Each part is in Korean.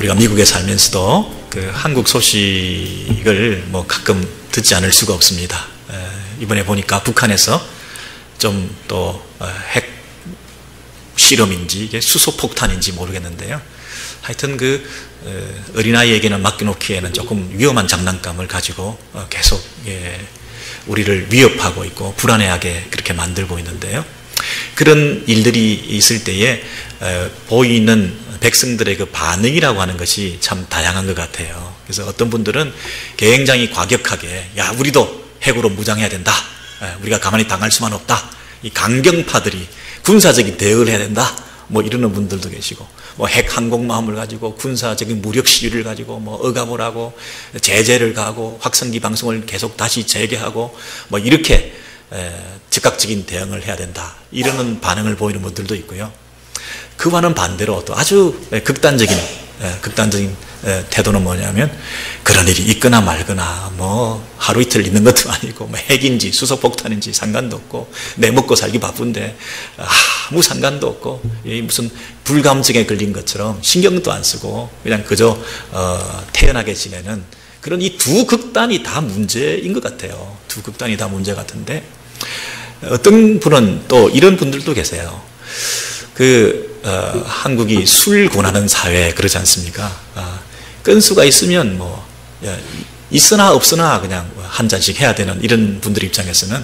우리가 미국에 살면서도 그 한국 소식을 뭐 가끔 듣지 않을 수가 없습니다. 이번에 보니까 북한에서 좀 또 핵 실험인지 이게 수소폭탄인지 모르겠는데요. 하여튼 그 어린아이에게는 맡겨놓기에는 조금 위험한 장난감을 가지고 계속 우리를 위협하고 있고 불안해하게 그렇게 만들고 있는데요. 그런 일들이 있을 때에 보이는 백성들의 그 반응이라고 하는 것이 참 다양한 것 같아요. 그래서 어떤 분들은 굉장히 과격하게 야 우리도 핵으로 무장해야 된다. 우리가 가만히 당할 수만 없다. 이 강경파들이 군사적인 대응을 해야 된다. 뭐 이러는 분들도 계시고 뭐 핵 항공모함을 가지고 군사적인 무력 시위를 가지고 뭐 억압을 하고 제재를 가하고 확성기 방송을 계속 다시 재개하고 뭐 이렇게 즉각적인 대응을 해야 된다. 이러는 반응을 보이는 분들도 있고요. 그와는 반대로 또 아주 극단적인 태도는 뭐냐면 그런 일이 있거나 말거나 뭐 하루 이틀 있는 것도 아니고 뭐 핵인지 수소폭탄인지 상관도 없고 내 먹고 살기 바쁜데 아무 상관도 없고 무슨 불감증에 걸린 것처럼 신경도 안 쓰고 그냥 그저 태연하게 지내는 그런 이 두 극단이 다 문제인 것 같아요. 두 극단이 다 문제 같은데 어떤 분은 또 이런 분들도 계세요. 한국이 술 권하는 사회 그러지 않습니까? 건수가 있으면 뭐 있으나 없으나 그냥 한 잔씩 해야 되는 이런 분들 입장에서는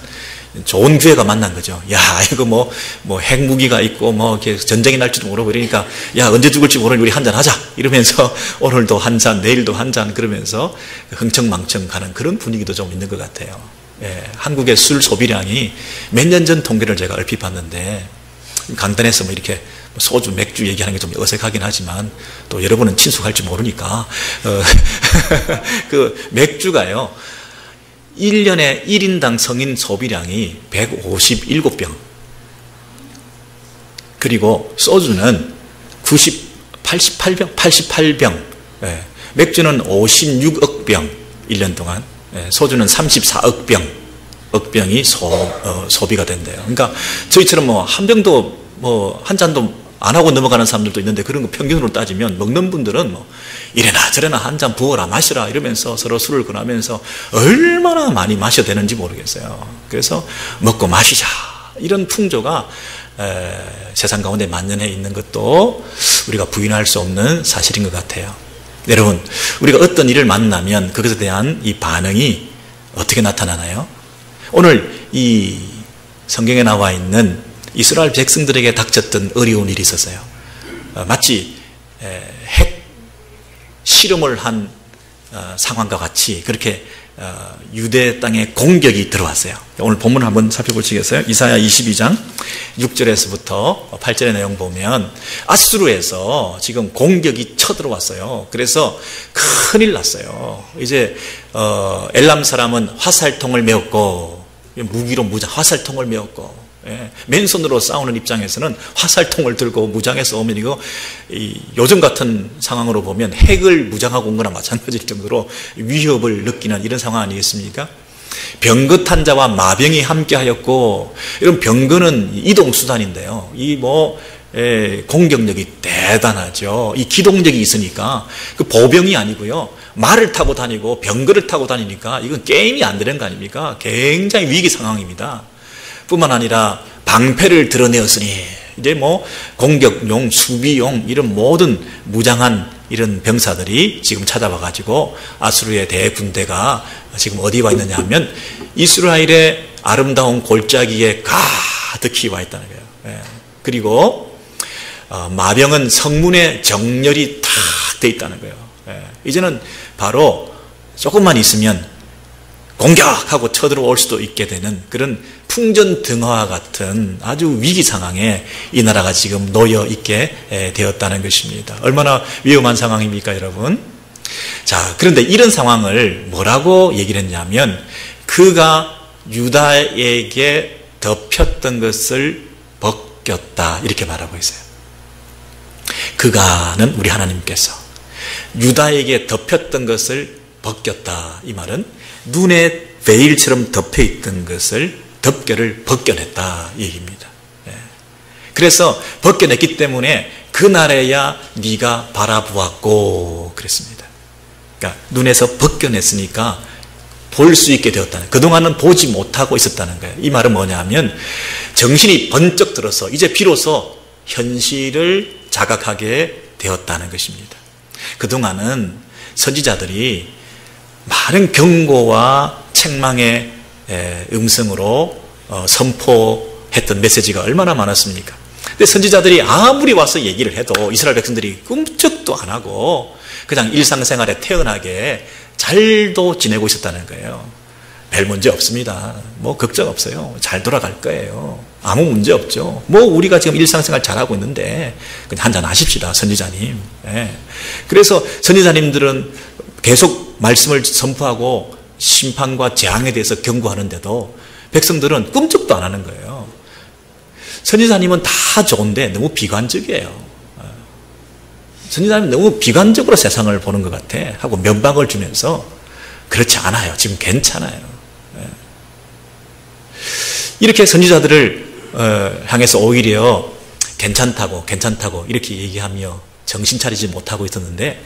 좋은 기회가 만난 거죠. 야 이거 뭐 핵무기가 있고 뭐 이렇게 전쟁이 날지도 모르고 이러니까 야 언제 죽을지 모르니 우리 한 잔 하자 이러면서 오늘도 한 잔 내일도 한 잔 그러면서 흥청망청 가는 그런 분위기도 좀 있는 것 같아요. 한국의 술 소비량이 몇 년 전 통계를 제가 얼핏 봤는데 강단에서 뭐 이렇게 소주, 맥주 얘기하는 게 좀 어색하긴 하지만 또 여러분은 친숙할지 모르니까 그 맥주가요 1년에 1인당 성인 소비량이 157병 그리고 소주는 88병 맥주는 56억 병 1년 동안 소주는 34억 병이 소비가 된대요. 그러니까 저희처럼 뭐 한 병도 뭐 한 잔도 안 하고 넘어가는 사람들도 있는데 그런 거 평균으로 따지면 먹는 분들은 뭐 이래나 저래나 한 잔 부어라 마시라 이러면서 서로 술을 권하면서 얼마나 많이 마셔야 되는지 모르겠어요. 그래서 먹고 마시자 이런 풍조가 세상 가운데 만연해 있는 것도 우리가 부인할 수 없는 사실인 것 같아요. 여러분 우리가 어떤 일을 만나면 그것에 대한 이 반응이 어떻게 나타나나요? 오늘 이 성경에 나와 있는 이스라엘 백성들에게 닥쳤던 어려운 일이 있었어요. 마치 핵 실험을 한 상황과 같이 그렇게 유대 땅에 공격이 들어왔어요. 오늘 본문을 한번 살펴보시겠어요? 이사야 22장 6절에서부터 8절의 내용 보면 아수르에서 지금 공격이 쳐들어왔어요. 그래서 큰일 났어요. 이제 엘람 사람은 화살통을 메웠고 무기로 화살통을 메웠고 맨손으로 싸우는 입장에서는 화살통을 들고 무장해서 오면 이거 요즘 같은 상황으로 보면 핵을 무장하고 온 거나 마찬가지일 정도로 위협을 느끼는 이런 상황 아니겠습니까? 병긋한 자와 마병이 함께하였고 이런 병거는 이동수단인데요. 공격력이 대단하죠. 이 기동력이 있으니까 그 보병이 아니고요. 말을 타고 다니고 병거를 타고 다니니까 이건 게임이 안 되는 거 아닙니까? 굉장히 위기 상황입니다. 뿐만 아니라 방패를 드러내었으니 이제 뭐 공격용, 수비용 이런 모든 무장한 이런 병사들이 지금 찾아와 가지고 아수르의 대군대가 지금 어디 와 있느냐 하면 이스라엘의 아름다운 골짜기에 가득히 와 있다는 거예요. 그리고 마병은 성문에 정렬이 탁 돼 있다는 거예요. 이제는 바로 조금만 있으면 공격하고 쳐들어올 수도 있게 되는 그런 풍전등화와 같은 아주 위기 상황에 이 나라가 지금 놓여 있게 되었다는 것입니다. 얼마나 위험한 상황입니까, 여러분? 자, 그런데 이런 상황을 뭐라고 얘기를 했냐면 그가 유다에게 덮였던 것을 벗겼다 이렇게 말하고 있어요. 그가는 우리 하나님께서 유다에게 덮였던 것을 벗겼다. 이 말은 눈에 베일처럼 덮여있던 것을 덮개를 벗겨냈다 이 얘기입니다. 그래서 벗겨냈기 때문에 그날에야 네가 바라보았고 그랬습니다. 그러니까 눈에서 벗겨냈으니까 볼 수 있게 되었다는, 그동안은 보지 못하고 있었다는 거예요. 이 말은 뭐냐면 정신이 번쩍 들어서 이제 비로소 현실을 자각하게 되었다는 것입니다. 그동안은 선지자들이 많은 경고와 책망의 음성으로 선포했던 메시지가 얼마나 많았습니까? 근데 선지자들이 아무리 와서 얘기를 해도 이스라엘 백성들이 꿈쩍도 안 하고 그냥 일상생활에 태연하게 잘도 지내고 있었다는 거예요. 별 문제 없습니다. 뭐 걱정 없어요. 잘 돌아갈 거예요. 아무 문제 없죠. 뭐 우리가 지금 일상생활 잘하고 있는데 그냥 한잔 하십시다, 선지자님. 예. 그래서 선지자님들은 계속 말씀을 선포하고 심판과 재앙에 대해서 경고하는데도 백성들은 꿈쩍도 안 하는 거예요. 선지자님은 다 좋은데 너무 비관적이에요. 선지자님 너무 비관적으로 세상을 보는 것 같아 하고 면박을 주면서 그렇지 않아요. 지금 괜찮아요. 이렇게 선지자들을 향해서 오히려 괜찮다고 이렇게 얘기하며 정신 차리지 못하고 있었는데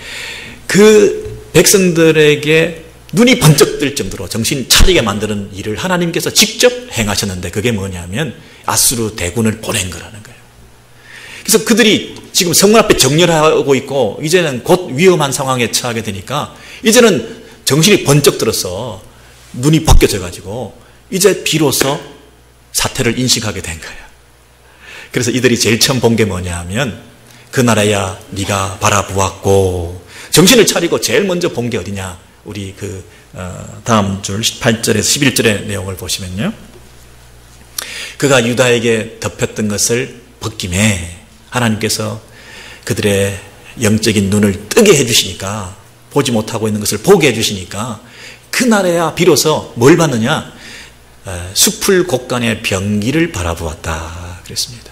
그 백성들에게 눈이 번쩍 뜰 정도로 정신 차리게 만드는 일을 하나님께서 직접 행하셨는데 그게 뭐냐면 아수르 대군을 보낸 거라는 거예요. 그래서 그들이 지금 성문 앞에 정렬하고 있고 이제는 곧 위험한 상황에 처하게 되니까 이제는 정신이 번쩍 들어서 눈이 벗겨져 가지고 이제 비로소 사태를 인식하게 된 거예요. 그래서 이들이 제일 처음 본 게 뭐냐 하면 그나라야 네가 바라보았고, 정신을 차리고 제일 먼저 본 게 어디냐, 우리 다음 줄 8절에서 11절의 내용을 보시면요, 그가 유다에게 덮였던 것을 벗김에 하나님께서 그들의 영적인 눈을 뜨게 해주시니까, 보지 못하고 있는 것을 보게 해주시니까 그날에야 비로소 뭘 봤느냐, 숲풀 곳간의 병기를 바라보았다 그랬습니다.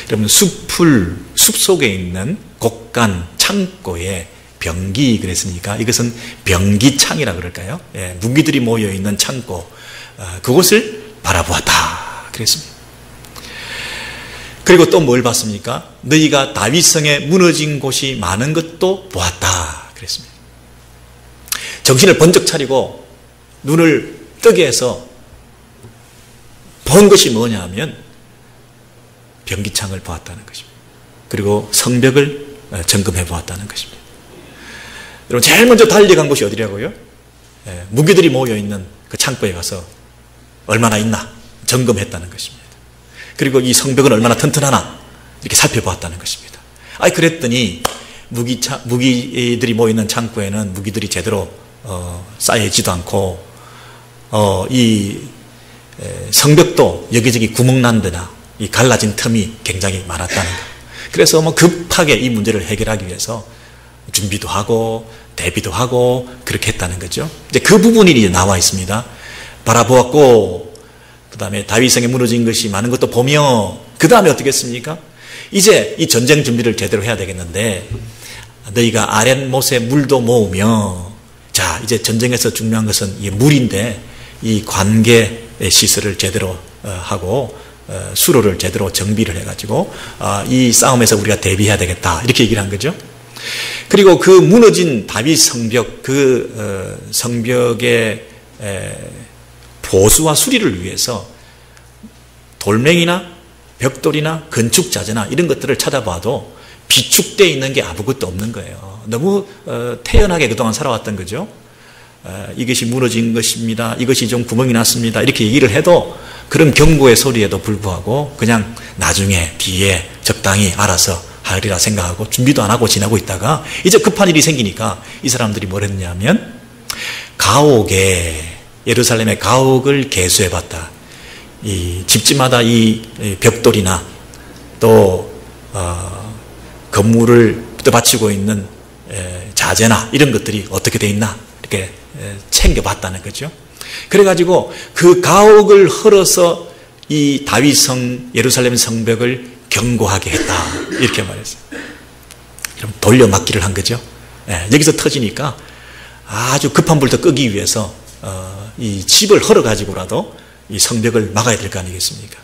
여러분, 숲 속에 있는 곳간 창고에 병기 그랬으니까 이것은 병기창이라 그럴까요? 무기들이 모여있는 창고, 그곳을 바라보았다 그랬습니다. 그리고 또 뭘 봤습니까? 너희가 다윗성에 무너진 곳이 많은 것도 보았다 그랬습니다. 정신을 번쩍 차리고 눈을 뜨게 해서 본 것이 뭐냐 하면 병기창을 보았다는 것입니다. 그리고 성벽을 점검해 보았다는 것입니다. 여러분, 제일 먼저 달려간 곳이 어디라고요? 무기들이 모여있는 그 창고에 가서 얼마나 있나 점검했다는 것입니다. 그리고 이 성벽은 얼마나 튼튼하나 이렇게 살펴보았다는 것입니다. 그랬더니 무기들이 모여있는 창고에는 무기들이 제대로 쌓여있지도 않고 이 성벽도 여기저기 구멍난 데나 이 갈라진 틈이 굉장히 많았다는 것. 그래서 급하게 이 문제를 해결하기 위해서 준비도 하고 대비도 하고 그렇게 했다는 거죠. 이제 그 부분이 이제 나와 있습니다. 바라보았고, 그 다음에 다윗성에 무너진 것이 많은 것도 보며, 그 다음에 어떻게 했습니까? 이제 이 전쟁 준비를 제대로 해야 되겠는데, 너희가 아랫못에 물도 모으며, 자, 이제 전쟁에서 중요한 것은 이 물인데, 이 관계 시설을 제대로 하고 수로를 제대로 정비를 해가지고 이 싸움에서 우리가 대비해야 되겠다 이렇게 얘기를 한 거죠. 그리고 그 무너진 다윗 성벽, 그 성벽의 보수와 수리를 위해서 돌멩이나 벽돌이나 건축자재나 이런 것들을 찾아봐도 비축되어 있는 게 아무것도 없는 거예요. 너무 태연하게 그동안 살아왔던 거죠. 이것이 무너진 것입니다. 이것이 좀 구멍이 났습니다. 이렇게 얘기를 해도 그런 경고의 소리에도 불구하고 그냥 나중에 뒤에 적당히 알아서 하리라 생각하고 준비도 안 하고 지나고 있다가 이제 급한 일이 생기니까 이 사람들이 뭘 했냐면 예루살렘의 가옥을 개수해봤다. 이 집집마다 이 벽돌이나 또 건물을 붙여받치고 있는 자재나 이런 것들이 어떻게 돼 있나 이렇게 챙겨봤다는 거죠. 그래가지고 그 가옥을 헐어서 이 다윗성 예루살렘 성벽을 견고하게 했다 이렇게 말했어요. 그럼 돌려막기를 한 거죠. 여기서 터지니까 아주 급한 불도 끄기 위해서 이 집을 헐어가지고라도 이 성벽을 막아야 될 거 아니겠습니까?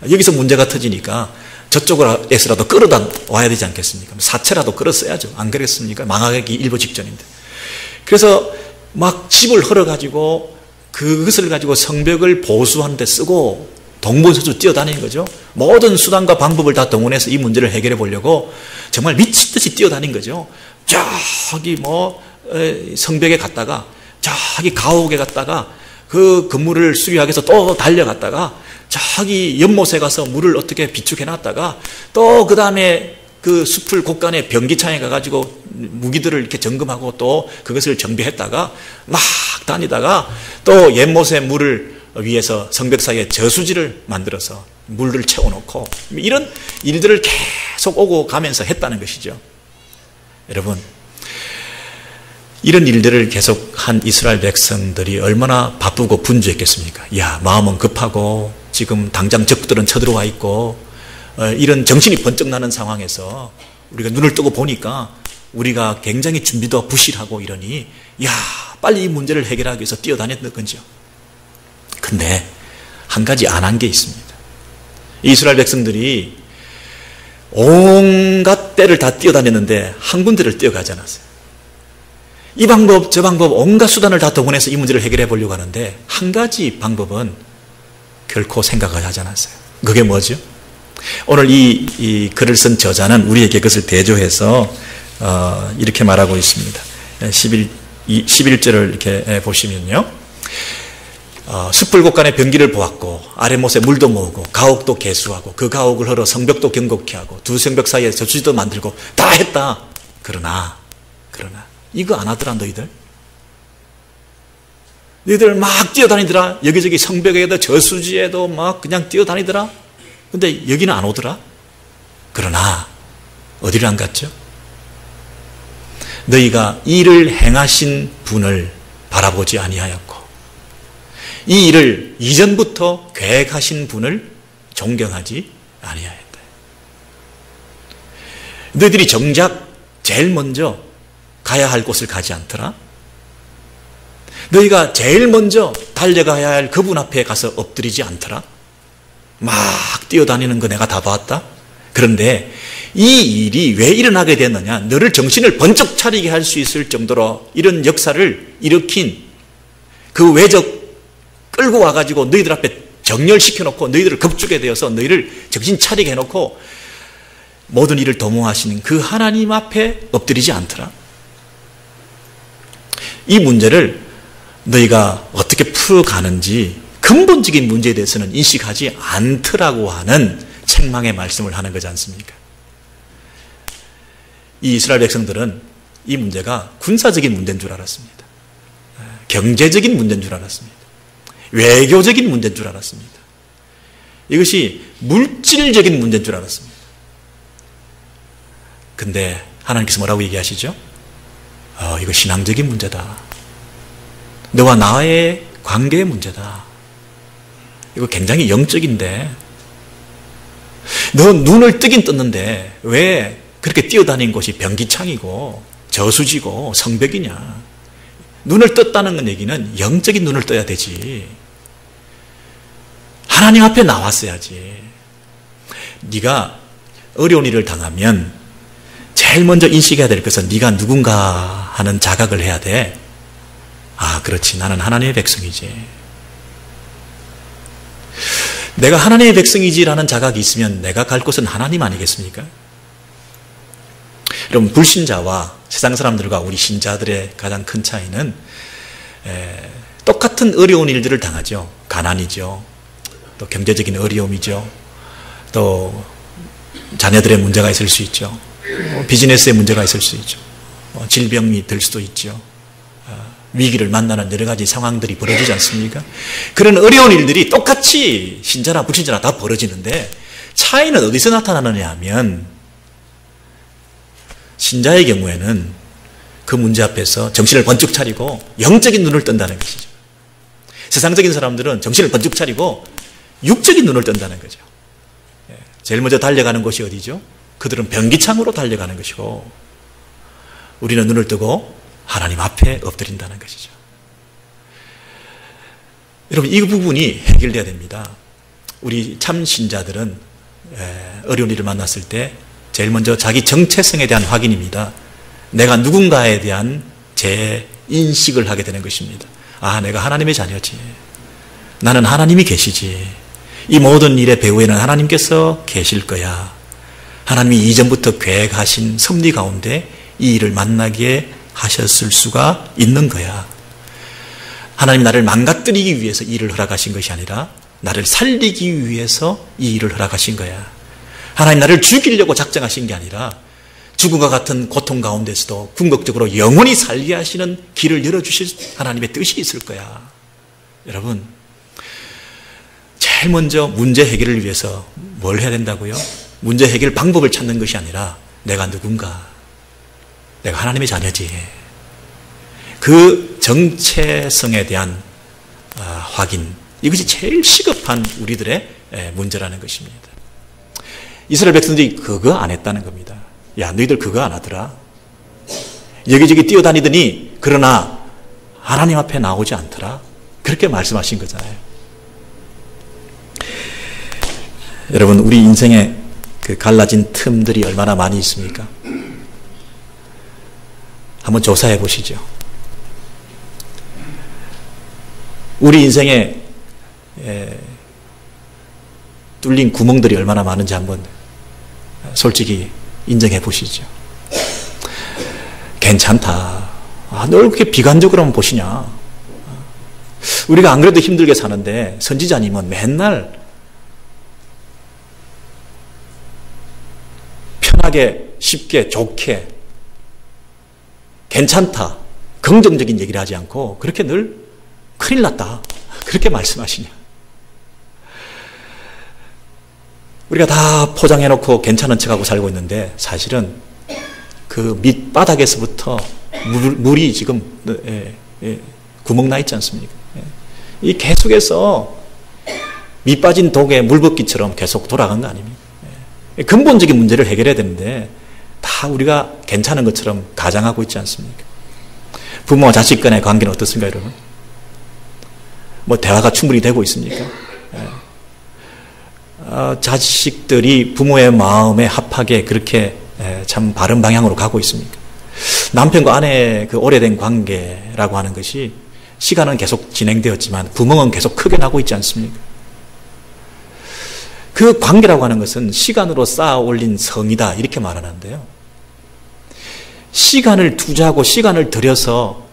여기서 문제가 터지니까 저쪽에서라도 끌어다 와야 되지 않겠습니까? 사채라도 끌었어야죠. 안 그랬습니까? 망하기 일보 직전인데. 그래서 막 집을 헐어가지고 그것을 가지고 성벽을 보수하는 데 쓰고 동분서주 뛰어다니는 거죠. 모든 수단과 방법을 다 동원해서 이 문제를 해결해 보려고 정말 미친듯이 뛰어다닌 거죠. 저기 성벽에 갔다가 저기 가옥에 갔다가 그 건물을 수리하기 위해서 또 달려갔다가 저기 연못에 가서 물을 어떻게 비축해 놨다가 또 그 다음에 그 숲을 곳간에 변기창에 가가지고 무기들을 이렇게 점검하고 또 그것을 정비했다가 막 다니다가 또 연못의 물을 위해서 성벽 사이에 저수지를 만들어서 물을 채워놓고 이런 일들을 계속 오고 가면서 했다는 것이죠. 여러분, 이런 일들을 계속 한 이스라엘 백성들이 얼마나 바쁘고 분주했겠습니까? 야, 마음은 급하고 지금 당장 적들은 쳐들어와 있고 이런 정신이 번쩍 나는 상황에서 우리가 눈을 뜨고 보니까 우리가 굉장히 준비도 부실하고 이러니 야, 빨리 이 문제를 해결하기 위해서 뛰어다녔던 거죠. 근데 한 가지 안 한 게 있습니다. 이스라엘 백성들이 온갖 때를 다 뛰어다녔는데 한 군데를 뛰어가지 않았어요. 이 방법 저 방법 온갖 수단을 다 동원해서 이 문제를 해결해 보려고 하는데 한 가지 방법은 결코 생각을 하지 않았어요. 그게 뭐죠? 오늘 이 글을 쓴 저자는 우리에게 그것을 대조해서 이렇게 말하고 있습니다. 11절을 이렇게 보시면요. 숯불 곳간에 변기를 보았고 아랫못에 물도 모으고 가옥도 개수하고 그 가옥을 헐어 성벽도 견고케 하고 두 성벽 사이에 저수지도 만들고 다 했다. 그러나 이거 안 하더라 너희들? 너희들 막 뛰어다니더라. 여기저기 성벽에도 저수지에도 막 그냥 뛰어다니더라. 근데 여기는 안 오더라. 그러나 어디를 안 갔죠? 너희가 이를 행하신 분을 바라보지 아니하였고 이 일을 이전부터 계획하신 분을 존경하지 아니하였다. 너희들이 정작 제일 먼저 가야 할 곳을 가지 않더라. 너희가 제일 먼저 달려가야 할 그분 앞에 가서 엎드리지 않더라. 막 뛰어다니는 거 내가 다 봤다. 그런데 이 일이 왜 일어나게 됐느냐? 너를 정신을 번쩍 차리게 할 수 있을 정도로 이런 역사를 일으킨 그 외적 끌고 와가지고 너희들 앞에 정렬시켜놓고 너희들을 겁주게 되어서 너희를 정신 차리게 해놓고 모든 일을 도모하시는 그 하나님 앞에 엎드리지 않더라. 이 문제를 너희가 어떻게 풀어가는지 근본적인 문제에 대해서는 인식하지 않더라고 하는 책망의 말씀을 하는 거지 않습니까? 이 이스라엘 백성들은 이 문제가 군사적인 문제인 줄 알았습니다. 경제적인 문제인 줄 알았습니다. 외교적인 문제인 줄 알았습니다. 이것이 물질적인 문제인 줄 알았습니다. 근데 하나님께서 뭐라고 얘기하시죠? 이거 신앙적인 문제다. 너와 나의 관계의 문제다. 이거 굉장히 영적인데 너 눈을 뜨긴 떴는데 왜 그렇게 뛰어다닌 곳이 변기창이고 저수지고 성벽이냐. 눈을 떴다는 얘기는 영적인 눈을 떠야 되지. 하나님 앞에 나왔어야지. 네가 어려운 일을 당하면 제일 먼저 인식해야 될 것은 네가 누군가 하는 자각을 해야 돼. 아, 그렇지. 나는 하나님의 백성이지. 내가 하나님의 백성이지라는 자각이 있으면 내가 갈 곳은 하나님 아니겠습니까? 여러분, 불신자와 세상 사람들과 우리 신자들의 가장 큰 차이는 똑같은 어려운 일들을 당하죠. 가난이죠. 또 경제적인 어려움이죠. 또 자녀들의 문제가 있을 수 있죠. 비즈니스의 문제가 있을 수 있죠. 질병이 들 수도 있죠. 위기를 만나는 여러 가지 상황들이 벌어지지 않습니까? 그런 어려운 일들이 똑같이 신자나 불신자나 다 벌어지는데 차이는 어디서 나타나느냐 하면 신자의 경우에는 그 문제 앞에서 정신을 번쩍 차리고 영적인 눈을 뜬다는 것이죠. 세상적인 사람들은 정신을 번쩍 차리고 육적인 눈을 뜬다는 거죠. 제일 먼저 달려가는 곳이 어디죠? 그들은 변기창으로 달려가는 것이고 우리는 눈을 뜨고 하나님 앞에 엎드린다는 것이죠. 여러분, 이 부분이 해결돼야 됩니다. 우리 참 신자들은 어려운 일을 만났을 때 제일 먼저 자기 정체성에 대한 확인입니다. 내가 누군가에 대한 재인식을 하게 되는 것입니다. 아, 내가 하나님의 자녀지. 나는 하나님이 계시지. 이 모든 일의 배후에는 하나님께서 계실 거야. 하나님이 이전부터 계획하신 섭리 가운데 이 일을 만나게 하셨을 수가 있는 거야. 하나님이 나를 망가뜨리기 위해서 이 일을 허락하신 것이 아니라 나를 살리기 위해서 이 일을 허락하신 거야. 하나님 나를 죽이려고 작정하신 게 아니라 죽음과 같은 고통 가운데서도 궁극적으로 영원히 살게 하시는 길을 열어주실 하나님의 뜻이 있을 거야. 여러분, 제일 먼저 문제 해결을 위해서 뭘 해야 된다고요? 문제 해결 방법을 찾는 것이 아니라 내가 누군가, 내가 하나님의 자녀지. 그 정체성에 대한 확인, 이것이 제일 시급한 우리들의 문제라는 것입니다. 이스라엘 백성들이 그거 안 했다는 겁니다. 야, 너희들 그거 안 하더라. 여기저기 뛰어다니더니 그러나 하나님 앞에 나오지 않더라. 그렇게 말씀하신 거잖아요. 여러분, 우리 인생에 그 갈라진 틈들이 얼마나 많이 있습니까? 한번 조사해 보시죠. 우리 인생에 뚫린 구멍들이 얼마나 많은지 한번 솔직히 인정해 보시죠. 괜찮다. 아, 널 그렇게 비관적으로만 보시냐. 우리가 안 그래도 힘들게 사는데 선지자님은 맨날 편하게, 쉽게, 좋게, 괜찮다, 긍정적인 얘기를 하지 않고 그렇게 늘 큰일 났다, 그렇게 말씀하시냐. 우리가 다 포장해놓고 괜찮은 척하고 살고 있는데 사실은 그 밑바닥에서부터 물이 지금 구멍 나 있지 않습니까? 이 계속해서 밑 빠진 독에 물 붓기처럼 계속 돌아간 거 아닙니까? 근본적인 문제를 해결해야 되는데 다 우리가 괜찮은 것처럼 가장하고 있지 않습니까? 부모와 자식 간의 관계는 어떻습니까, 여러분? 뭐 대화가 충분히 되고 있습니까? 자식들이 부모의 마음에 합하게 그렇게 참 바른 방향으로 가고 있습니까? 남편과 아내의 그 오래된 관계라고 하는 것이 시간은 계속 진행되었지만 구멍은 계속 크게 나고 있지 않습니까? 그 관계라고 하는 것은 시간으로 쌓아 올린 성이다, 이렇게 말하는데요. 시간을 투자하고 시간을 들여서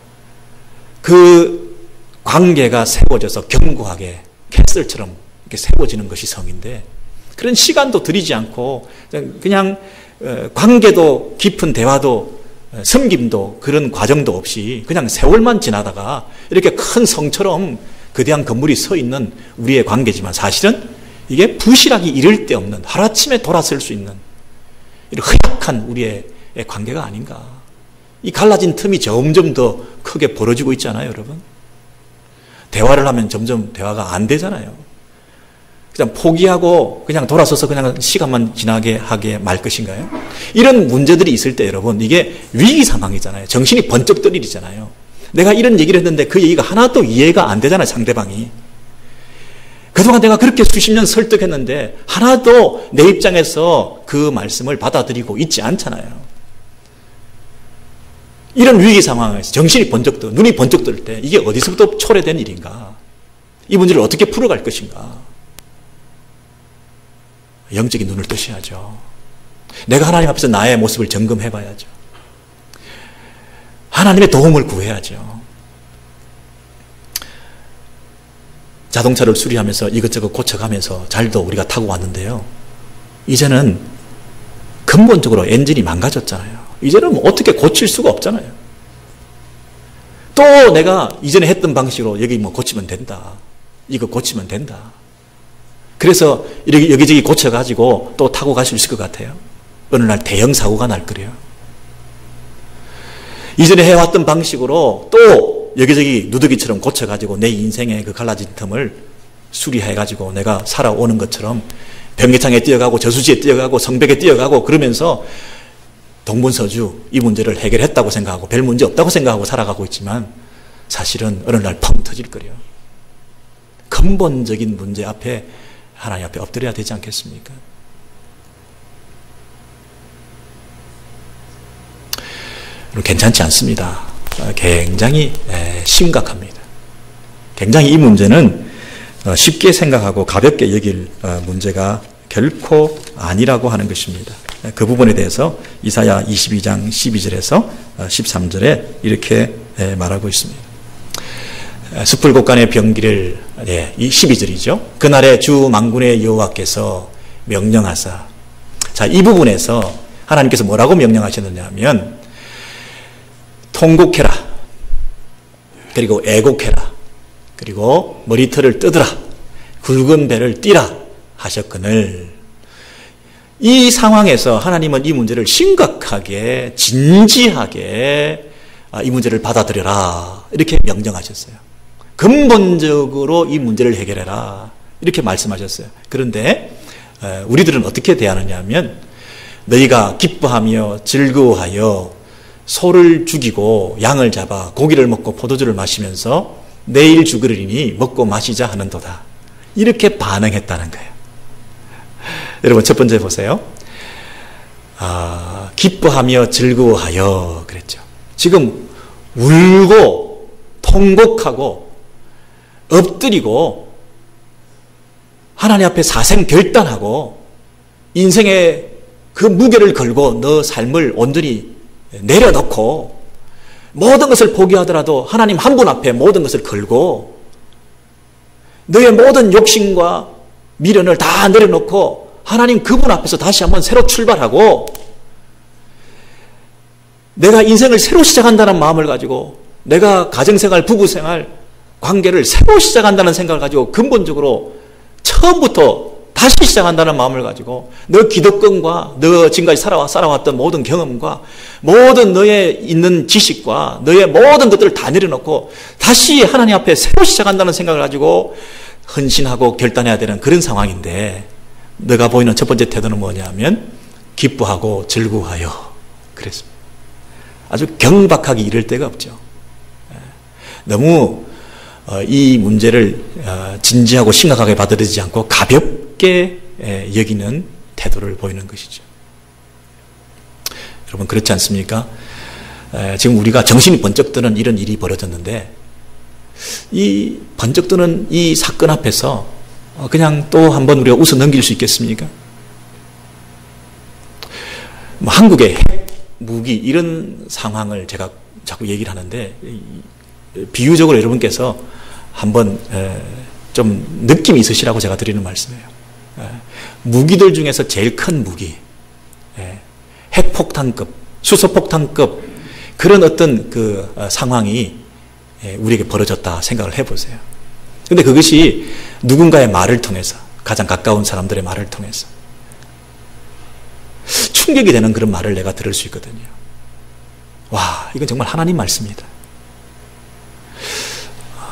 그 관계가 세워져서 견고하게 캐슬처럼 이렇게 세워지는 것이 성인데, 그런 시간도 들이지 않고 그냥 관계도 깊은 대화도 섬김도 그런 과정도 없이 그냥 세월만 지나다가 이렇게 큰 성처럼 거대한 건물이 서 있는 우리의 관계지만 사실은 이게 부실하기 이를 데 없는 하루아침에 돌아설 수 있는 이런 허약한 우리의 관계가 아닌가. 이 갈라진 틈이 점점 더 크게 벌어지고 있잖아요, 여러분. 대화를 하면 점점 대화가 안 되잖아요. 그냥 포기하고 그냥 돌아서서 그냥 시간만 지나게 하게 말 것인가요? 이런 문제들이 있을 때 여러분, 이게 위기 상황이잖아요. 정신이 번쩍 떨 일이잖아요. 내가 이런 얘기를 했는데 그 얘기가 하나도 이해가 안 되잖아요, 상대방이. 그동안 내가 그렇게 수십 년 설득했는데 하나도 내 입장에서 그 말씀을 받아들이고 있지 않잖아요. 이런 위기 상황에서 정신이 번쩍 떠, 눈이 번쩍 뜰 때 이게 어디서부터 초래된 일인가? 이 문제를 어떻게 풀어갈 것인가? 영적인 눈을 뜨셔야죠. 내가 하나님 앞에서 나의 모습을 점검해 봐야죠. 하나님의 도움을 구해야죠. 자동차를 수리하면서 이것저것 고쳐가면서 잘도 우리가 타고 왔는데요. 이제는 근본적으로 엔진이 망가졌잖아요. 이제는 뭐 어떻게 고칠 수가 없잖아요. 또 내가 이전에 했던 방식으로 여기 뭐 고치면 된다, 이거 고치면 된다, 그래서 여기저기 고쳐가지고 또 타고 갈 수 있을 것 같아요. 어느 날 대형 사고가 날 거래요. 이전에 해왔던 방식으로 또 여기저기 누더기처럼 고쳐가지고 내 인생의 그 갈라진 틈을 수리해가지고 내가 살아오는 것처럼 변기창에 뛰어가고 저수지에 뛰어가고 성벽에 뛰어가고 그러면서 동분서주 이 문제를 해결했다고 생각하고 별 문제 없다고 생각하고 살아가고 있지만 사실은 어느 날 펑 터질 거래요. 근본적인 문제 앞에 하나님 앞에 엎드려야 되지 않겠습니까? 괜찮지 않습니다. 굉장히 심각합니다. 굉장히 이 문제는 쉽게 생각하고 가볍게 여길 문제가 결코 아니라고 하는 것입니다. 그 부분에 대해서 이사야 22장 12절에서 13절에 이렇게 말하고 있습니다. 숯불곡간의 병기를, 이 12절이죠. 그날에 주 만군의 여호와께서 명령하사, 자, 이 부분에서 하나님께서 뭐라고 명령하셨느냐 하면, 통곡해라, 그리고 애곡해라, 그리고 머리털을 뜯으라, 굵은 배를 띠라 하셨거늘, 이 상황에서 하나님은 이 문제를 심각하게 진지하게 이 문제를 받아들여라 이렇게 명령하셨어요. 근본적으로 이 문제를 해결해라 이렇게 말씀하셨어요. 그런데 우리들은 어떻게 대하느냐 하면, 너희가 기뻐하며 즐거워하여 소를 죽이고 양을 잡아 고기를 먹고 포도주를 마시면서 내일 죽으리니 먹고 마시자 하는도다, 이렇게 반응했다는 거예요. 여러분, 첫 번째 보세요. 기뻐하며 즐거워하여 그랬죠. 지금 울고 통곡하고 엎드리고 하나님 앞에 사생 결단하고 인생의 그 무게를 걸고 너 삶을 온전히 내려놓고 모든 것을 포기하더라도 하나님 한 분 앞에 모든 것을 걸고 너의 모든 욕심과 미련을 다 내려놓고 하나님 그분 앞에서 다시 한번 새로 출발하고 내가 인생을 새로 시작한다는 마음을 가지고 내가 가정생활, 부부생활, 관계를 새로 시작한다는 생각을 가지고 근본적으로 처음부터 다시 시작한다는 마음을 가지고 너 기득권과 너 지금까지 살아왔던 모든 경험과 모든 너의 있는 지식과 너의 모든 것들을 다 내려놓고 다시 하나님 앞에 새로 시작한다는 생각을 가지고 헌신하고 결단해야 되는 그런 상황인데, 너가 보이는 첫 번째 태도는 뭐냐면 기뻐하고 즐거워하여 그랬습니다. 아주 경박하기 이를 데가 없죠. 너무 이 문제를 진지하고 심각하게 받아들이지 않고 가볍게 여기는 태도를 보이는 것이죠. 여러분, 그렇지 않습니까? 지금 우리가 정신이 번쩍 드는 이런 일이 벌어졌는데, 이 번쩍 드는 이 사건 앞에서 그냥 또 한번 우리가 웃어 넘길 수 있겠습니까? 뭐 한국의 핵 무기 이런 상황을 제가 자꾸 얘기를 하는데, 비유적으로 여러분께서 한번 좀 느낌이 있으시라고 제가 드리는 말씀이에요. 무기들 중에서 제일 큰 무기, 핵폭탄급, 수소폭탄급 그런 어떤 그 상황이 우리에게 벌어졌다 생각을 해보세요. 그런데 그것이 누군가의 말을 통해서, 가장 가까운 사람들의 말을 통해서 충격이 되는 그런 말을 내가 들을 수 있거든요. 와, 이건 정말 하나님 말씀이다.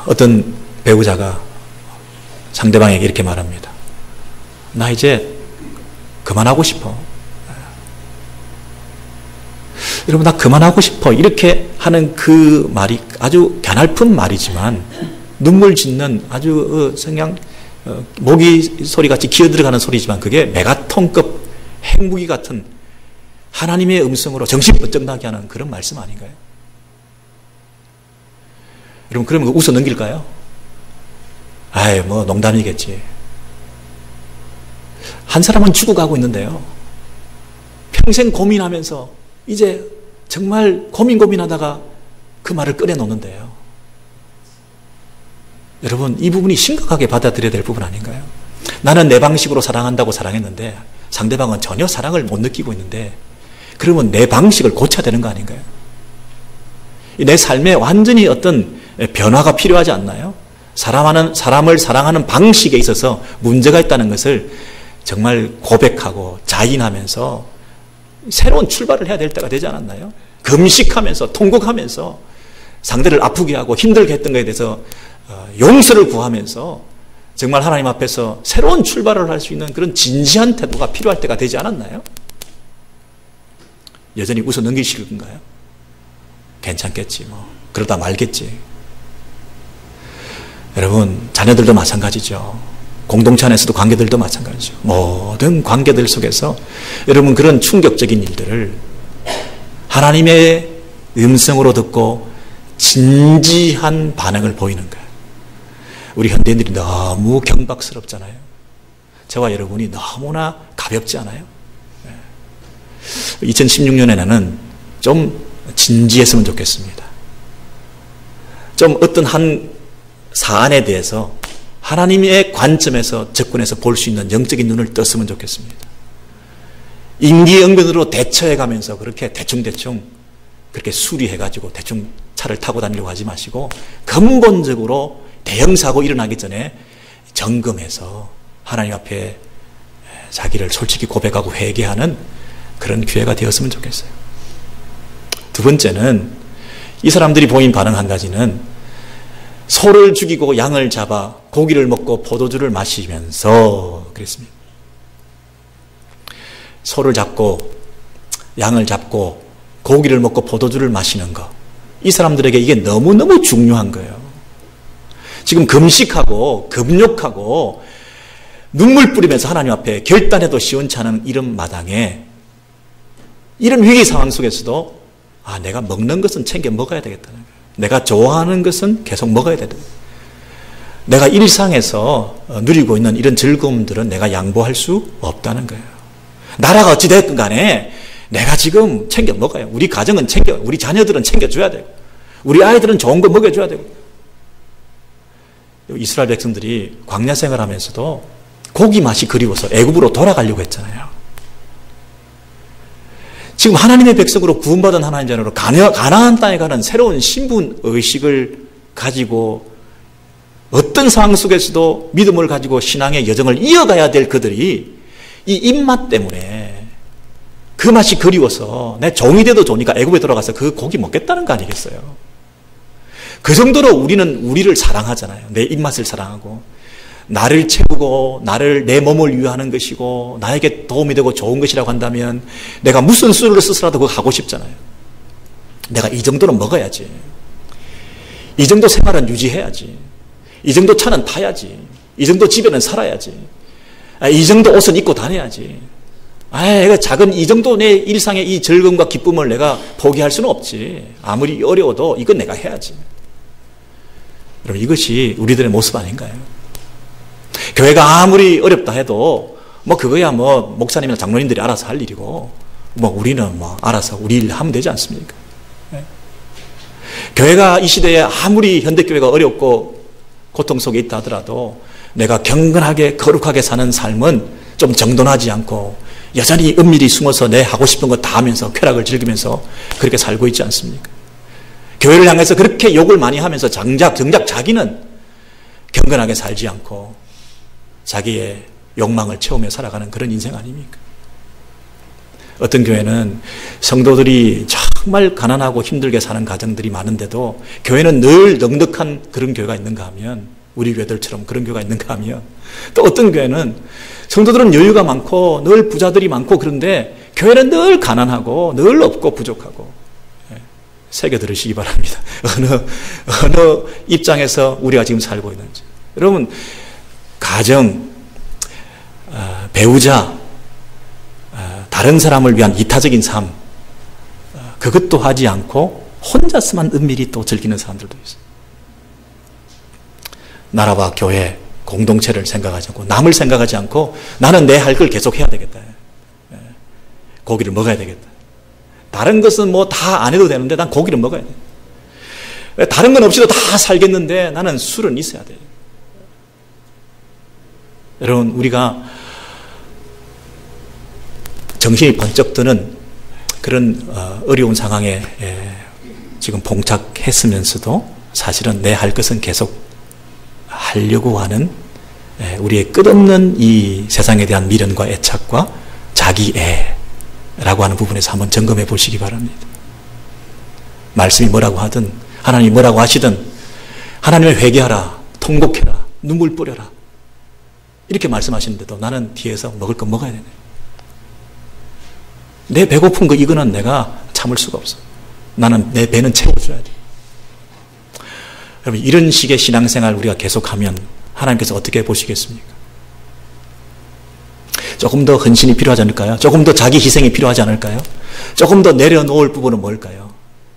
어떤 배우자가 상대방에게 이렇게 말합니다. 나 이제 그만하고 싶어. 여러분, 나 그만하고 싶어. 이렇게 하는 그 말이 아주 가냘픈 말이지만 눈물 짓는 아주 그냥 모기 소리같이 기어들어가는 소리지만 그게 메가톤급 핵무기 같은 하나님의 음성으로 정신 번쩍 나게 하는 그런 말씀 아닌가요? 여러분, 그러면 웃어 넘길까요? 아이, 뭐 농담이겠지. 한 사람은 죽어가고 있는데요, 평생 고민하면서 이제 정말 고민하다가 그 말을 꺼내놓는데요. 여러분, 이 부분이 심각하게 받아들여야 될 부분 아닌가요? 나는 내 방식으로 사랑한다고 사랑했는데 상대방은 전혀 사랑을 못 느끼고 있는데, 그러면 내 방식을 고쳐야 되는 거 아닌가요? 내 삶에 완전히 어떤 변화가 필요하지 않나요? 사람을 사랑하는 방식에 있어서 문제가 있다는 것을 정말 고백하고 자인하면서 새로운 출발을 해야 될 때가 되지 않았나요? 금식하면서 통곡하면서 상대를 아프게 하고 힘들게 했던 것에 대해서 용서를 구하면서 정말 하나님 앞에서 새로운 출발을 할 수 있는 그런 진지한 태도가 필요할 때가 되지 않았나요? 여전히 웃어 넘기실 건가요? 괜찮겠지, 뭐 그러다 말겠지. 여러분, 자녀들도 마찬가지죠. 공동체 안에서도 관계들도 마찬가지죠. 모든 관계들 속에서 여러분, 그런 충격적인 일들을 하나님의 음성으로 듣고 진지한 반응을 보이는 거예요. 우리 현대인들이 너무 경박스럽잖아요. 저와 여러분이 너무나 가볍지 않아요? 2016년에는 좀 진지했으면 좋겠습니다. 좀 어떤 한 사안에 대해서 하나님의 관점에서 접근해서 볼 수 있는 영적인 눈을 떴으면 좋겠습니다. 임기응변으로 대처해가면서 그렇게 대충대충 그렇게 수리해가지고 대충 차를 타고 다니려고 하지 마시고 근본적으로 대형사고 일어나기 전에 점검해서 하나님 앞에 자기를 솔직히 고백하고 회개하는 그런 기회가 되었으면 좋겠어요. 두 번째는 이 사람들이 보인 반응 한 가지는 소를 죽이고 양을 잡아 고기를 먹고 포도주를 마시면서 그랬습니다. 소를 잡고 양을 잡고 고기를 먹고 포도주를 마시는 것. 이 사람들에게 이게 너무너무 중요한 거예요. 지금 금식하고 금욕하고 눈물 뿌리면서 하나님 앞에 결단해도 시원찮은 이런 마당에 이런 위기 상황 속에서도 내가 먹는 것은 챙겨 먹어야 되겠다는 거예요. 내가 좋아하는 것은 계속 먹어야 되다. 내가 일상에서 누리고 있는 이런 즐거움들은 내가 양보할 수 없다는 거예요. 나라가 어찌됐든 간에 내가 지금 챙겨 먹어요. 우리 가정은 우리 자녀들은 챙겨줘야 되고 우리 아이들은 좋은 거 먹여줘야 되고. 이스라엘 백성들이 광야 생활하면서도 고기 맛이 그리워서 애굽으로 돌아가려고 했잖아요. 지금 하나님의 백성으로 구원받은 하나님 자녀로 가나안 땅에 가는 새로운 신분 의식을 가지고 어떤 상황 속에서도 믿음을 가지고 신앙의 여정을 이어가야 될 그들이 이 입맛 때문에 그 맛이 그리워서 내 종이 돼도 좋으니까 애굽에 들어가서 그 고기 먹겠다는 거 아니겠어요? 그 정도로 우리는 우리를 사랑하잖아요. 내 입맛을 사랑하고 나를 채우고 내 몸을 위하는 것이고 나에게 도움이 되고 좋은 것이라고 한다면 내가 무슨 수를 써서라도 그거 하고 싶잖아요. 내가 이 정도는 먹어야지. 이 정도 생활은 유지해야지. 이 정도 차는 타야지. 이 정도 집에는 살아야지. 이 정도 옷은 입고 다녀야지. 작은 이 정도 내 일상의 이 즐거움과 기쁨을 내가 포기할 수는 없지. 아무리 어려워도 이건 내가 해야지. 여러분, 이것이 우리들의 모습 아닌가요? 교회가 아무리 어렵다 해도 그거야 목사님이나 장로님들이 알아서 할 일이고 우리는 알아서 우리 일 하면 되지 않습니까? 네? 교회가 이 시대에 아무리 현대교회가 어렵고 고통 속에 있다 하더라도 내가 경건하게 거룩하게 사는 삶은 좀 정돈하지 않고 여전히 은밀히 숨어서 내 하고 싶은 거 다 하면서 쾌락을 즐기면서 그렇게 살고 있지 않습니까? 교회를 향해서 그렇게 욕을 많이 하면서 정작 자기는 경건하게 살지 않고 자기의 욕망을 채우며 살아가는 그런 인생 아닙니까? 어떤 교회는 성도들이 정말 가난하고 힘들게 사는 가정들이 많은데도 교회는 늘 넉넉한 그런 교회가 있는가 하면 우리 교회들처럼 그런 교회가 있는가 하면 또 어떤 교회는 성도들은 여유가 많고 늘 부자들이 많고 그런데 교회는 늘 가난하고 늘 없고 부족하고. 새겨 들으시기 바랍니다. 어느 입장에서 우리가 지금 살고 있는지. 여러분, 가정, 배우자, 다른 사람을 위한 이타적인 삶, 그것도 하지 않고 혼자서만 은밀히 또 즐기는 사람들도 있어요. 나라와 교회, 공동체를 생각하지 않고 남을 생각하지 않고 나는 내 할 걸 계속 해야 되겠다. 고기를 먹어야 되겠다. 다른 것은 다 안 해도 되는데 난 고기를 먹어야 돼. 다른 건 없이도 다 살겠는데 나는 술은 있어야 돼. 여러분, 우리가 정신이 번쩍 드는 그런 어려운 상황에 지금 봉착했으면서도 사실은 내 할 것은 계속 하려고 하는 우리의 끝없는 이 세상에 대한 미련과 애착과 자기애라고 하는 부분에서 한번 점검해 보시기 바랍니다. 말씀이 뭐라고 하든 하나님이 뭐라고 하시든 하나님을 회개하라, 통곡해라, 눈물 뿌려라 이렇게 말씀하시는데도 나는 뒤에서 먹을 거 먹어야 되네. 내 배고픈 거 이거는 내가 참을 수가 없어. 나는 내 배는 채워줘야 돼. 여러분, 이런 식의 신앙생활 우리가 계속하면 하나님께서 어떻게 보시겠습니까? 조금 더 헌신이 필요하지 않을까요? 조금 더 자기 희생이 필요하지 않을까요? 조금 더 내려놓을 부분은 뭘까요?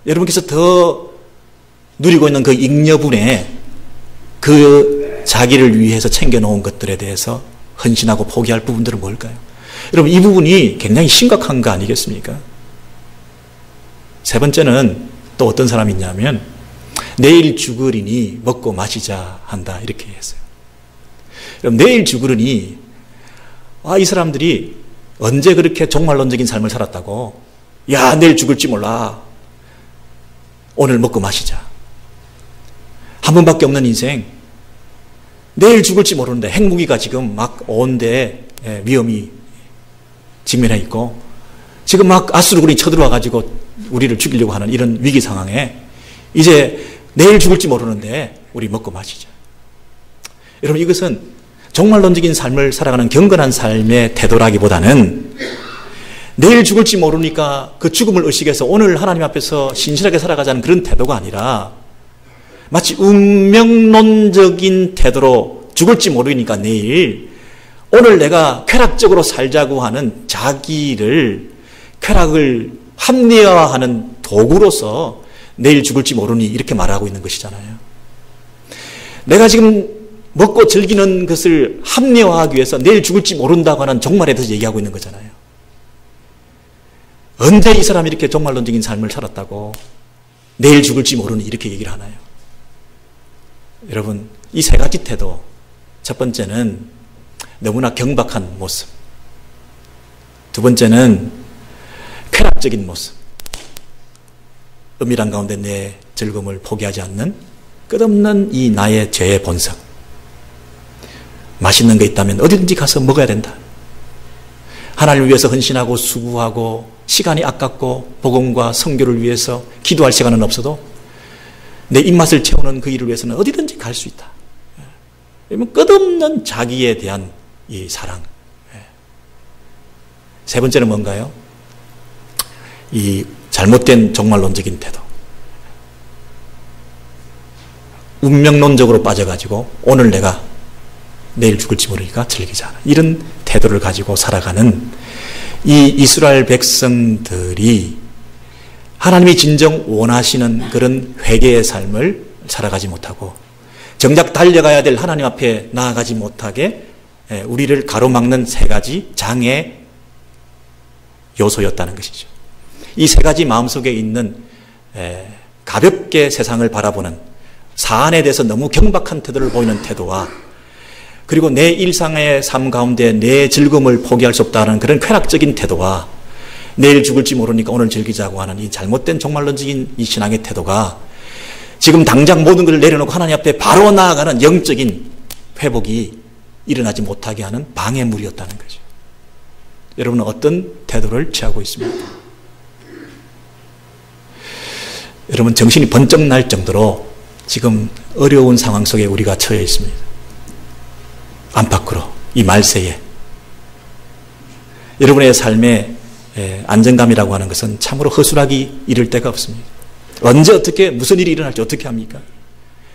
여러분께서 더 누리고 있는 그 잉여분의 그 자기를 위해서 챙겨놓은 것들에 대해서 헌신하고 포기할 부분들은 뭘까요? 여러분, 이 부분이 굉장히 심각한 거 아니겠습니까? 세 번째는 또 어떤 사람이 있냐면 내일 죽으리니 먹고 마시자 한다 이렇게 했어요. 그럼 내일 죽으리니 이 사람들이 언제 그렇게 종말론적인 삶을 살았다고? 야, 내일 죽을지 몰라. 오늘 먹고 마시자. 한 번밖에 없는 인생. 내일 죽을지 모르는데 핵무기가 지금 막 온데 위험이 직면해 있고 지금 막 아수르군이 쳐들어와 가지고 우리를 죽이려고 하는 이런 위기 상황에 이제 내일 죽을지 모르는데 우리 먹고 마시자. 여러분, 이것은 종말론적인 삶을 살아가는 경건한 삶의 태도라기보다는 내일 죽을지 모르니까 그 죽음을 의식해서 오늘 하나님 앞에서 신실하게 살아가자는 그런 태도가 아니라 마치 운명론적인 태도로 죽을지 모르니까 내일 오늘 내가 쾌락적으로 살자고 하는 자기를 쾌락을 합리화하는 도구로서 내일 죽을지 모르니 이렇게 말하고 있는 것이잖아요. 내가 지금 먹고 즐기는 것을 합리화하기 위해서 내일 죽을지 모른다고 하는 종말에 대해서 얘기하고 있는 거잖아요. 언제 이 사람이 이렇게 종말론적인 삶을 살았다고 내일 죽을지 모르니 이렇게 얘기를 하나요? 여러분, 이 세 가지 태도, 첫 번째는 너무나 경박한 모습, 두 번째는 쾌락적인 모습, 은밀한 가운데 내 즐거움을 포기하지 않는 끝없는 이 나의 죄의 본성. 맛있는 거 있다면 어디든지 가서 먹어야 된다. 하나님을 위해서 헌신하고 수고하고 시간이 아깝고 복음과 선교를 위해서 기도할 시간은 없어도 내 입맛을 채우는 그 일을 위해서는 어디든지 갈 수 있다. 끝없는 자기에 대한 이 사랑. 세 번째는 뭔가요? 이 잘못된 종말론적인 태도. 운명론적으로 빠져가지고 오늘 내가 내일 죽을지 모르니까 즐기자. 이런 태도를 가지고 살아가는 이 이스라엘 백성들이 하나님이 진정 원하시는 그런 회개의 삶을 살아가지 못하고 정작 달려가야 될 하나님 앞에 나아가지 못하게 우리를 가로막는 세 가지 장애 요소였다는 것이죠. 이 세 가지 마음속에 있는 가볍게 세상을 바라보는 사안에 대해서 너무 경박한 태도를 보이는 태도와 그리고 내 일상의 삶 가운데 내 즐거움을 포기할 수 없다는 그런 쾌락적인 태도와 내일 죽을지 모르니까 오늘 즐기자고 하는 이 잘못된 종말론적인 이 신앙의 태도가 지금 당장 모든 것을 내려놓고 하나님 앞에 바로 나아가는 영적인 회복이 일어나지 못하게 하는 방해물이었다는 거죠. 여러분은 어떤 태도를 취하고 있습니까? 여러분, 정신이 번쩍 날 정도로 지금 어려운 상황 속에 우리가 처해 있습니다. 안팎으로 이 말세에 여러분의 삶의 안정감이라고 하는 것은 참으로 허술하기 이를 데가 없습니다. 언제 어떻게 무슨 일이 일어날지 어떻게 합니까?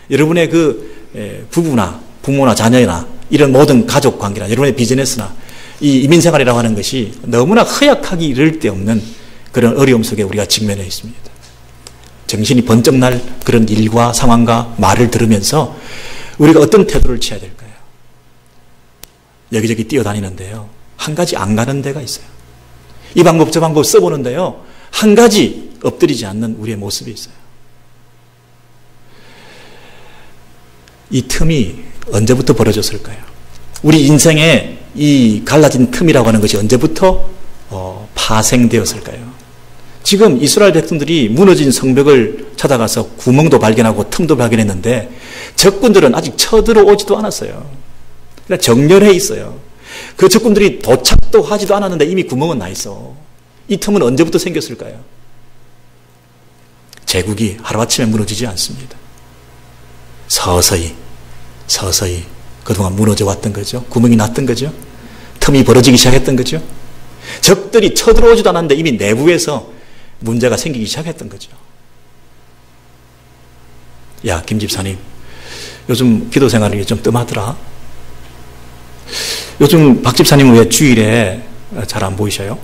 여러분의 그 부부나 부모나 자녀나 이런 모든 가족 관계나 여러분의 비즈니스나 이 이민생활이라고 하는 것이 너무나 허약하기 이를 데 없는 그런 어려움 속에 우리가 직면해 있습니다. 정신이 번쩍 날 그런 일과 상황과 말을 들으면서 우리가 어떤 태도를 취해야 될까요? 여기저기 뛰어다니는데요, 한 가지 안 가는 데가 있어요. 이 방법 저 방법 써보는데요, 한 가지 엎드리지 않는 우리의 모습이 있어요. 이 틈이 언제부터 벌어졌을까요? 우리 인생에 이 갈라진 틈이라고 하는 것이 언제부터 파생되었을까요? 지금 이스라엘 백성들이 무너진 성벽을 찾아가서 구멍도 발견하고 틈도 발견했는데 적군들은 아직 쳐들어오지도 않았어요. 그러니까 정렬해 있어요. 그 적군들이 도착도 하지도 않았는데 이미 구멍은 나 있어. 이 틈은 언제부터 생겼을까요? 제국이 하루아침에 무너지지 않습니다. 서서히 그동안 무너져 왔던 거죠. 구멍이 났던 거죠. 틈이 벌어지기 시작했던 거죠. 적들이 쳐들어오지도 않았는데 이미 내부에서 문제가 생기기 시작했던 거죠. 야, 김 집사님, 요즘 기도 생활이 좀 뜸하더라. 요즘 박 집사님은 왜 주일에 잘 안 보이셔요?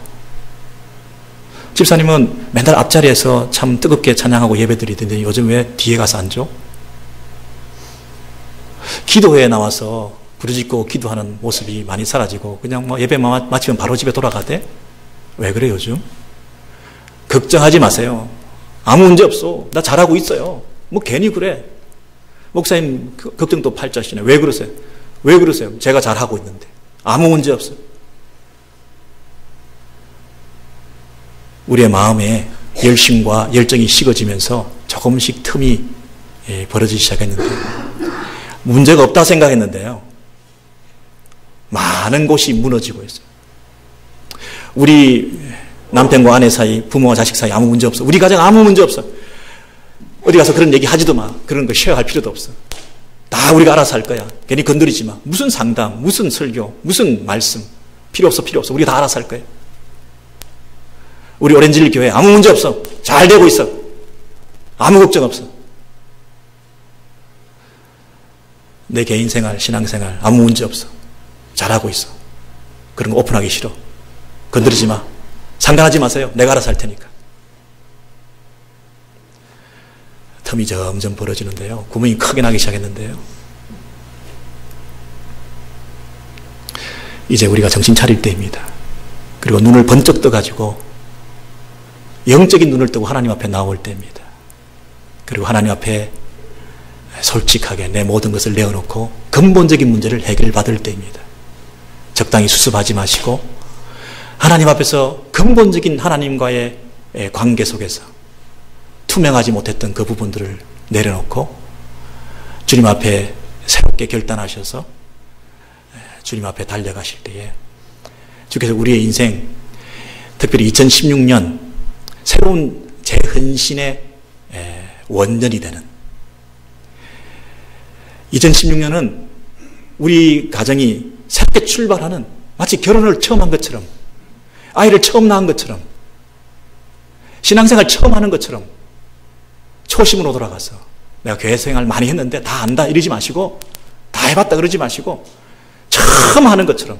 집사님은 맨날 앞자리에서 참 뜨겁게 찬양하고 예배드리던데 요즘 왜 뒤에 가서 앉죠? 기도회에 나와서 부르짖고 기도하는 모습이 많이 사라지고 그냥 뭐 예배 마치면 바로 집에 돌아가대? 왜 그래 요즘? 걱정하지 마세요. 아무 문제 없어. 나 잘하고 있어요. 뭐 괜히 그래. 목사님 걱정도 팔자시네. 왜 그러세요? 왜 그러세요? 제가 잘하고 있는데. 아무 문제 없어요. 우리의 마음에 열심과 열정이 식어지면서 조금씩 틈이 벌어지기 시작했는데 문제가 없다 생각했는데요. 많은 곳이 무너지고 있어요. 우리 남편과 아내 사이, 부모와 자식 사이 아무 문제 없어. 우리 가정 아무 문제 없어. 어디 가서 그런 얘기 하지도 마. 그런 거 쉐어할 필요도 없어. 다 우리가 알아서 할 거야. 괜히 건드리지 마. 무슨 상담, 무슨 설교, 무슨 말씀. 필요 없어, 필요 없어. 우리가 다 알아서 할 거야. 우리 오렌지힐 교회 아무 문제 없어. 잘 되고 있어. 아무 걱정 없어. 내 개인 생활, 신앙 생활 아무 문제 없어. 잘하고 있어. 그런 거 오픈하기 싫어. 건드리지 마. 상관하지 마세요. 내가 알아서 할 테니까. 틈이 점점 벌어지는데요. 구멍이 크게 나기 시작했는데요. 이제 우리가 정신 차릴 때입니다. 그리고 눈을 번쩍 떠가지고 영적인 눈을 뜨고 하나님 앞에 나올 때입니다. 그리고 하나님 앞에 솔직하게 내 모든 것을 내어놓고 근본적인 문제를 해결받을 때입니다. 적당히 수습하지 마시고 하나님 앞에서 근본적인 하나님과의 관계 속에서 투명하지 못했던 그 부분들을 내려놓고 주님 앞에 새롭게 결단하셔서 주님 앞에 달려가실 때에 주께서 우리의 인생, 특별히 2016년 새로운 재헌신의 원년이 되는 2016년은 우리 가정이 새롭게 출발하는 마치 결혼을 처음 한 것처럼 아이를 처음 낳은 것처럼 신앙생활 처음 하는 것처럼 초심으로 돌아가서 내가 교회 생활 많이 했는데 다 안다 이러지 마시고 다 해봤다 그러지 마시고 처음 하는 것처럼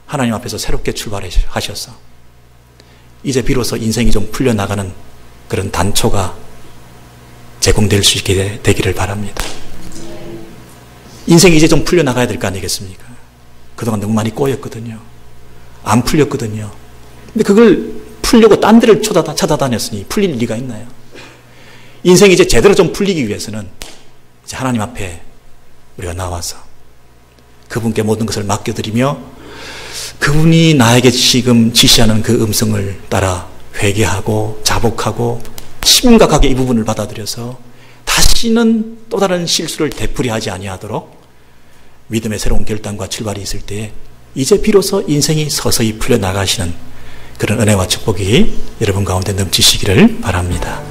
하나님 앞에서 새롭게 출발하셔서 이제 비로소 인생이 좀 풀려나가는 그런 단초가 제공될 수 있게 되기를 바랍니다. 인생이 이제 좀 풀려나가야 될 거 아니겠습니까? 그동안 너무 많이 꼬였거든요. 안 풀렸거든요. 근데 그걸 풀려고 딴 데를 찾아다녔으니 풀릴 리가 있나요? 인생이 이제 제대로 좀 풀리기 위해서는 이제 하나님 앞에 우리가 나와서 그분께 모든 것을 맡겨드리며 그분이 나에게 지금 지시하는 그 음성을 따라 회개하고 자복하고 심각하게 이 부분을 받아들여서 다시는 또 다른 실수를 되풀이하지 아니하도록 믿음의 새로운 결단과 출발이 있을 때에 이제 비로소 인생이 서서히 풀려나가시는 그런 은혜와 축복이 여러분 가운데 넘치시기를 바랍니다.